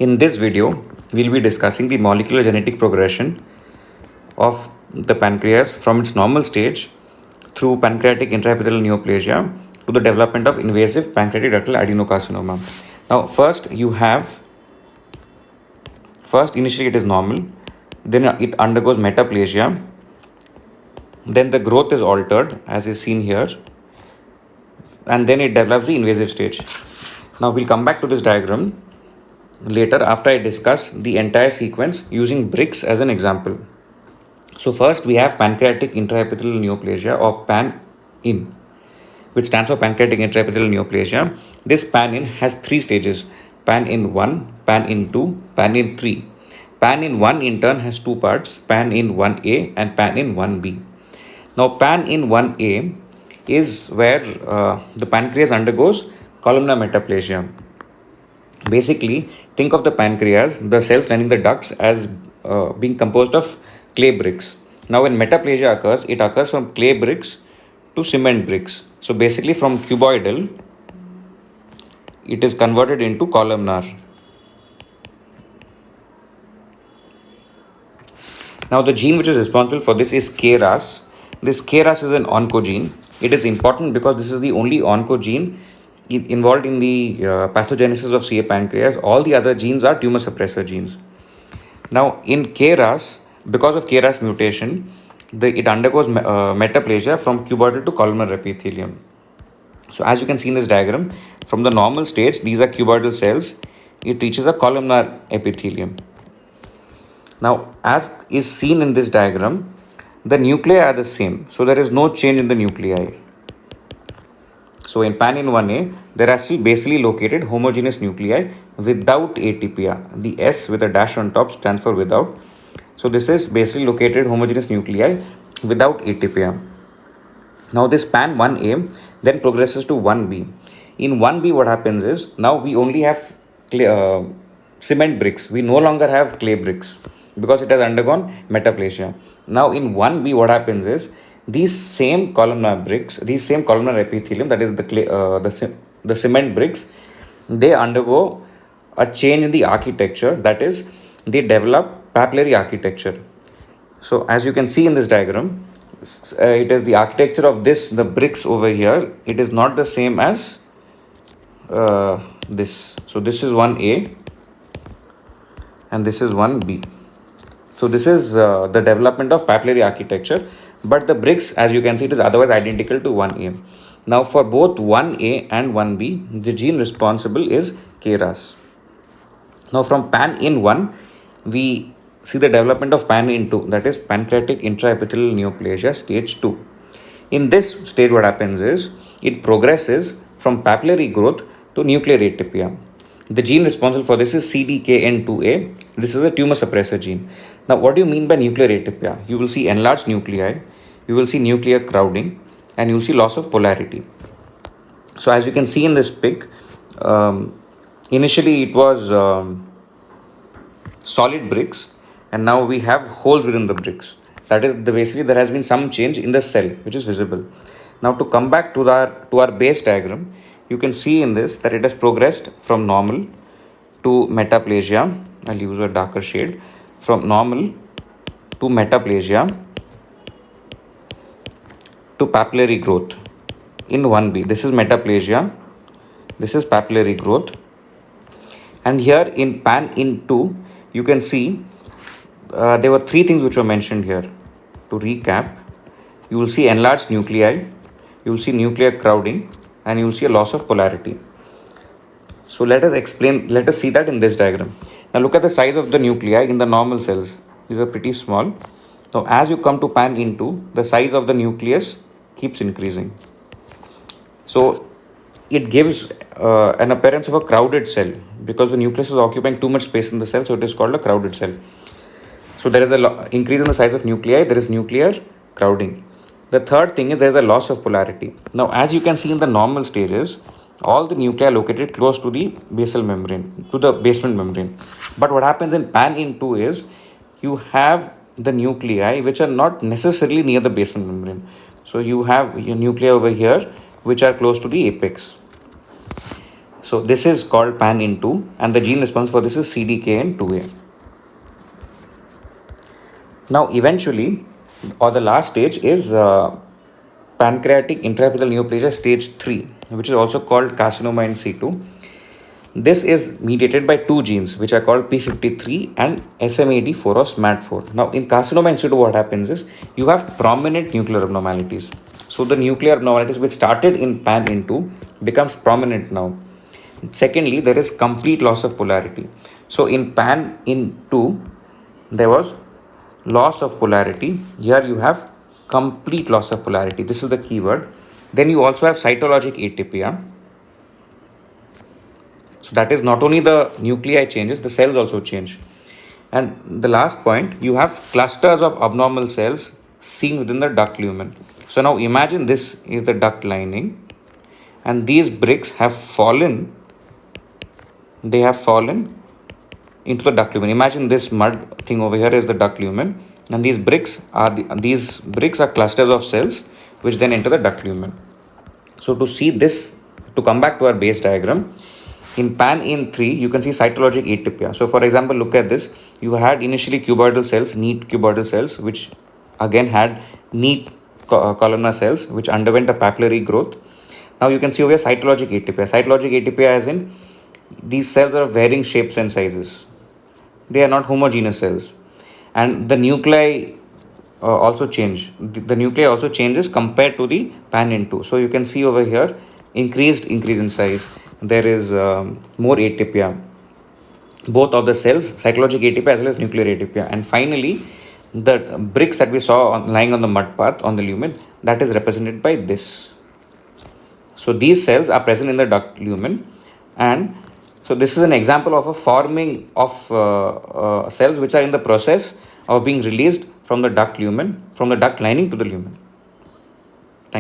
In this video, we'll be discussing the molecular genetic progression of the pancreas from its normal stage through pancreatic intraepithelial neoplasia to the development of invasive pancreatic ductal adenocarcinoma. Now, first initially it is normal, then it undergoes metaplasia, then the growth is altered as is seen here, and then it develops the invasive stage. Now, we'll come back to this diagram later after I discuss the entire sequence using bricks as an example. So first we have pancreatic intraepithelial neoplasia or PAN-IN, which stands for pancreatic intraepithelial neoplasia. This PAN-IN has three stages: PAN-IN 1, PAN-IN 2, PAN-IN 3. PAN-IN 1 in turn has two parts: PAN-IN 1A and PAN-IN 1B. Now PAN-IN 1A is where the pancreas undergoes columnar metaplasia. Basically, think of the pancreas, the cells lining the ducts, as being composed of clay bricks. Now, when metaplasia occurs, it occurs from clay bricks to cement bricks. So, basically, from cuboidal, it is converted into columnar. Now, the gene which is responsible for this is KRAS. This KRAS is an oncogene. It is important because this is the only oncogene involved in the pathogenesis of CA pancreas. All the other genes are tumor suppressor genes. Now, in KRAS, because of KRAS mutation, it undergoes metaplasia from cuboidal to columnar epithelium. So, as you can see in this diagram, from the normal stage, these are cuboidal cells. It reaches a columnar epithelium. Now, as is seen in this diagram, the nuclei are the same. So, there is no change in the nuclei. So in PAN-IN 1A, there are still basally located homogeneous nuclei without atypia. The S with a dash on top stands for without. So this is basally located homogeneous nuclei without atypia. Now this PAN 1A then progresses to 1B. In 1B, what happens is now we only have cement bricks. We no longer have clay bricks because it has undergone metaplasia. Now in 1B, what happens is these same columnar bricks, these same columnar epithelium, that is the clay, the cement bricks, they undergo a change in the architecture. That is, they develop papillary architecture. So as you can see in this diagram, it is the architecture of the bricks over here. It is not the same as this. So this is 1A and this is 1B. So this is the development of papillary architecture. But the bricks, as you can see, it is otherwise identical to 1A. Now, for both 1A and 1B, the gene responsible is KRAS. Now, from PAN-IN 1, we see the development of PAN-IN 2, that is pancreatic intraepithelial neoplasia stage 2. In this stage, what happens is it progresses from papillary growth to nuclear atypia. The gene responsible for this is CDKN2A. This is a tumor suppressor gene. Now, what do you mean by nuclear atypia? You will see enlarged nuclei, you will see nuclear crowding, and you will see loss of polarity. So, as you can see in this pic, initially it was solid bricks, and now we have holes within the bricks. That is, basically there has been some change in the cell, which is visible. Now, to come back to our base diagram, you can see in this that it has progressed from normal to metaplasia. I'll use a darker shade. From normal to metaplasia to papillary growth in 1B. This is metaplasia. This is papillary growth. And here in PAN-IN 2, you can see there were three things which were mentioned here. To recap, you will see enlarged nuclei, you will see nuclear crowding, and you will see a loss of polarity. So let us see that in this diagram. Now look at the size of the nuclei in the normal cells. These are pretty small. Now as you come to PAN-IN 2, the size of the nucleus keeps increasing. So it gives an appearance of a crowded cell because the nucleus is occupying too much space in the cell, so it is called a crowded cell. So there is an increase in the size of nuclei, there is nuclear crowding. The third thing is there is a loss of polarity. Now as you can see in the normal stages, all the nuclei are located close to the basal membrane, to the basement membrane. But what happens in PAN-IN 2 is you have the nuclei which are not necessarily near the basement membrane. So you have your nuclei over here which are close to the apex. So this is called PAN-in2, and the gene responsible for this is CDKN2A. Now eventually, or the last stage is pancreatic intraepithelial neoplasia stage 3, which is also called carcinoma in situ. This is mediated by two genes which are called P53 and SMAD4 or SMAD4. Now in carcinoma in situ, what happens is you have prominent nuclear abnormalities. So the nuclear abnormalities which started in PAN-in2 becomes prominent now. Secondly, there is complete loss of polarity. So in PAN-in2, there was loss of polarity. Here you have complete loss of polarity. This is the keyword. Then you also have cytologic atypia. So that is not only the nuclei changes, the cells also change. And the last point, you have clusters of abnormal cells seen within the duct lumen. So now imagine this is the duct lining, and these bricks have fallen. They have fallen into the duct lumen. Imagine this mud thing over here is the duct lumen, and these bricks are clusters of cells which then enter the duct lumen. So to see this, to come back to our base diagram, in PAN-in3 you can see cytologic atypia. So for example, look at this. You had initially cuboidal cells, neat cuboidal cells, which again had neat columnar cells which underwent a papillary growth. Now you can see over here cytologic atypia. Cytologic atypia as in these cells are of varying shapes and sizes. They are not homogeneous cells. And the nuclei also change. The nuclei also changes compared to the PAN-in2. So you can see over here increase in size. There is more atypia. Both of the cells, cytologic atypia as well as nuclear atypia. And finally, the bricks that we saw lying on the mud path on the lumen, that is represented by this. So these cells are present in the duct lumen, and so this is an example of a forming of cells which are in the process of being released from the duct lumen, from the duct lining to the lumen.